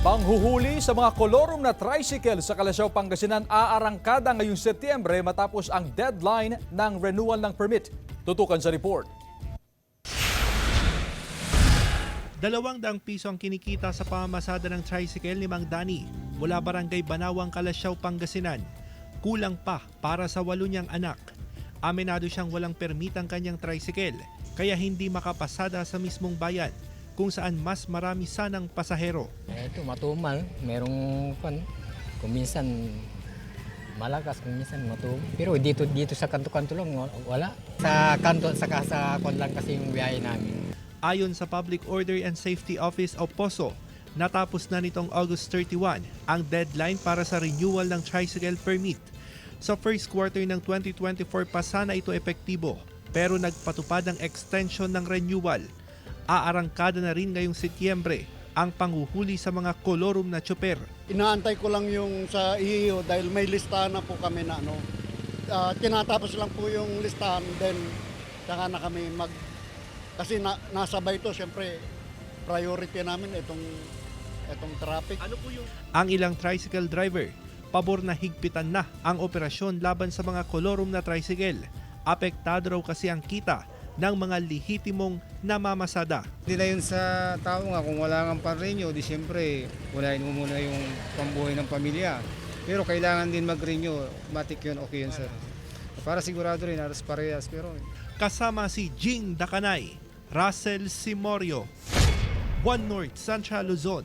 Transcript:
Panghuhuli sa mga kolorum na tricycle sa Calasiao, Pangasinan aarangkada ngayong Setyembre matapos ang deadline ng renewal ng permit. Tutukan sa report. 200 piso ang kinikita sa pamamasada ng tricycle ni Mang Dani mula Barangay Banawang, Calasiao, Pangasinan. Kulang pa para sa 8 niyang anak. Aminado siyang walang permit ang kanyang tricycle kaya hindi makapasada sa mismong bayan kung saan mas marami sanang pasahero. Ito matumal, merong kung minsan malakas, kung minsan matumal. Pero dito sa kanto-kanto lang wala. Sa kanto saka sa kon lang kasi yung biyahe namin. Ayon sa Public Order and Safety Office o POSO, natapos na nitong August 31 ang deadline para sa renewal ng tricycle permit. Sa first quarter ng 2024 pa sana ito epektibo, pero nagpatupad ang extension ng renewal. Aarangkada na rin ngayong Setyembre ang panghuhuli sa mga kolorum na tsoper. Inaantay ko lang yung sa IEO dahil may listahan na po kami na tinatapos lang po yung listahan, then saka na kami kasi nasabay ito, siyempre priority namin itong traffic. Ano po yung ang ilang tricycle driver pabor na higpitan na ang operasyon laban sa mga kolorum na tricycle. Apektado raw kasi ang kita ng mga lehitimong namamasada. Hindi na yun sa tao nga, kung wala kang pan-renew, di siyempre, unahin mo muna yung pambuhay ng pamilya. Pero kailangan din mag-renew, matik yun, okay yun sir. Para sigurado rin, aras parehas. Pero Kasama si Jing Dakanay, Russell Simorio, One North, Central Luzon.